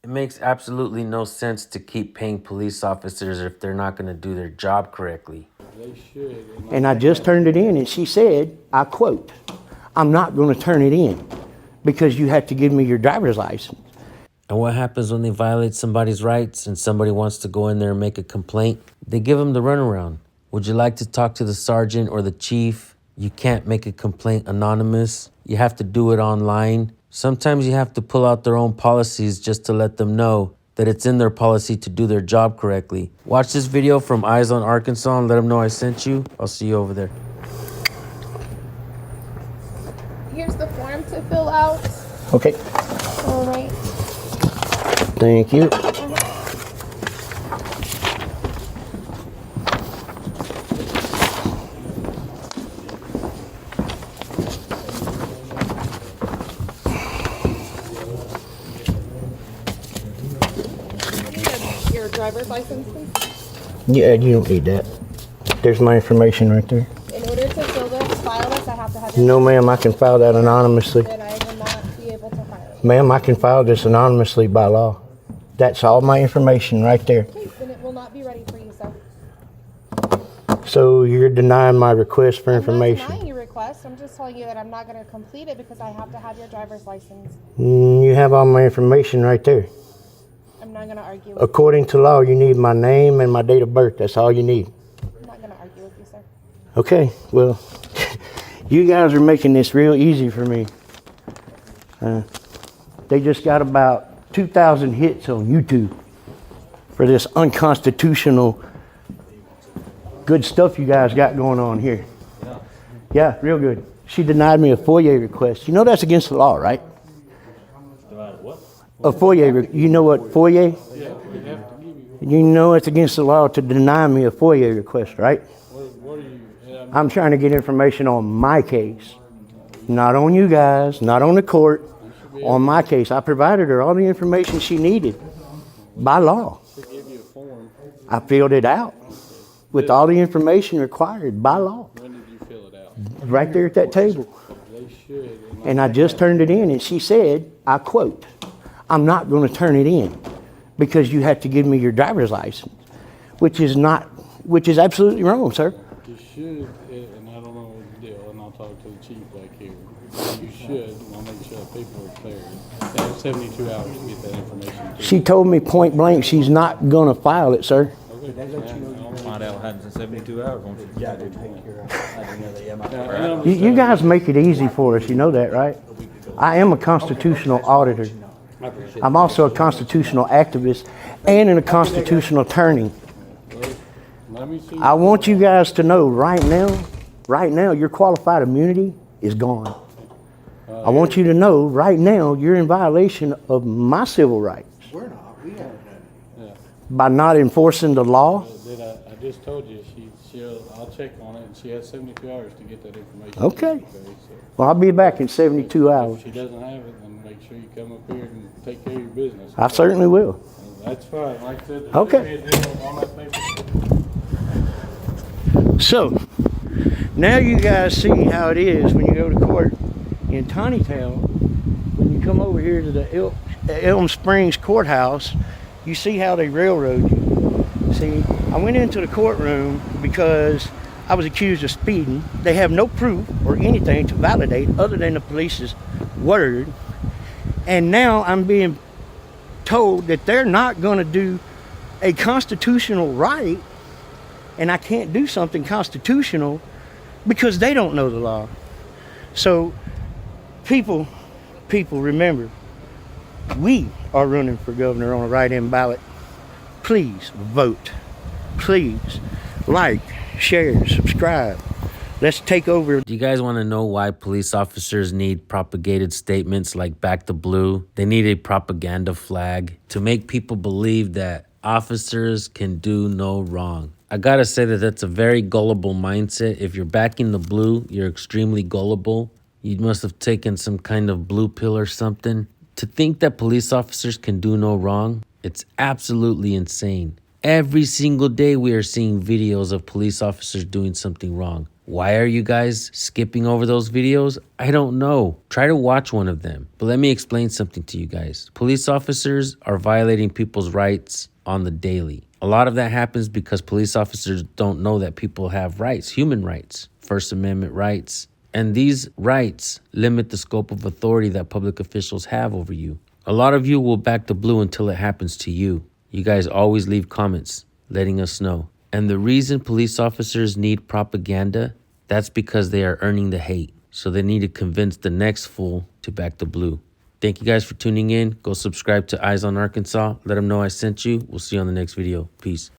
It makes absolutely no sense to keep paying police officers if they're not going to do their job correctly. They should. And I just turned it in, and she said, I quote, "I'm not going to turn it in because you have to give me your driver's license." And what happens when they violate somebody's rights and somebody wants to go in there and make a complaint? They give them the runaround. Would you like to talk to the sergeant or the chief? You can't make a complaint anonymous. You have to do it online. Sometimes you have to pull out their own policies just to let them know that it's in their policy to do their job correctly. Watch this video from Eyes on Arkansas and let them know I sent you. I'll see you over there. Here's the form to fill out. Okay. All right. Thank you. Your driver's license, please. Yeah, you don't need that. There's my information right there. In order to fill this, file this, I have to have your No, ma'am, I can file that anonymously. Then I will not be able to file it. Ma'am, I can file this anonymously by law. That's all my information right there. Okay, then it will not be ready for you, sir. So you're denying my request for information? I'm not denying your request. I'm just telling you that I'm not going to complete it because I have to have your driver's license. You have all my information right there. I'm not going to argue with According to law, you need my name and my date of birth. That's all you need. you. I'm not going to argue with you, sir. Okay, well, you guys are making this real easy for me. They just got about 2,000 hits on YouTube for this unconstitutional good stuff you guys got going on here. Yeah, real good. She denied me a FOIA request. You know that's against the law, right? What? A FOIA, you know what FOIA? Yeah, we have to give you. You know it's against the law to deny me a FOIA request, right? What are you? I'm trying to get information on my case, not on you guys, not on the court, on my case. I provided her all the information she needed by law. To give you a form. I filled it out with all the information required by law, When did you fill it out? right there at that table. They should. And I just turned it in, and she said, I quote, "I'm not going to turn it in because you have to give me your driver's license," which is absolutely wrong, sir. You should, and I don't know what the deal, and I'll talk to the chief back here. You should, and I'll make sure people are clear. They have 72 hours to get that information. She told me point blank she's not going to file it, sir. Find out what happens in 72 hours, won't you? Yeah, I did take care of it. You guys make it easy for us, you know that, right? I am a constitutional auditor. I'm also a constitutional activist and a constitutional attorney. Let me see. I want you guys to know right now, your qualified immunity is gone. I want you to know right now you're in violation of my civil rights. We're not. We haven't done By not enforcing the law. I just told you, I'll check on it, and she has 72 hours to get that information. Okay. So Well, I'll be back in 72 hours. if she doesn't have it, then make sure you come up here and take care of your business. I certainly will. That's fine, like I said. there Okay. should be a deal on that paper. So, now you guys see how it is when you go to court in Tawnytown. When you come over here to the Elm Springs courthouse, you see how they railroad you. See, I went into the courtroom because I was accused of speeding. They have no proof or anything to validate other than the police's word. And now I'm being told that they're not going to do a constitutional right, and I can't do something constitutional because they don't know the law. So people, remember, we are running for governor on a write-in ballot. Please vote. Please like, share, subscribe. Let's take over. Do you guys want to know why police officers need propagated statements like "back the blue"? They need a propaganda flag to make people believe that officers can do no wrong. I gotta say that that's a very gullible mindset. If you're backing the blue, you're extremely gullible. You must have taken some kind of blue pill or something. To think that police officers can do no wrong, it's absolutely insane. Every single day we are seeing videos of police officers doing something wrong. Why are you guys skipping over those videos? I don't know. Try to watch one of them. But let me explain something to you guys. Police officers are violating people's rights on the daily. A lot of that happens because police officers don't know that people have rights, human rights, First Amendment rights. And these rights limit the scope of authority that public officials have over you. A lot of you will back the blue until it happens to you. You guys always leave comments letting us know. And the reason police officers need propaganda, that's because they are earning the hate. So they need to convince the next fool to back the blue. Thank you guys for tuning in. Go subscribe to Eyes on Arkansas. Let them know I sent you. We'll see you on the next video. Peace.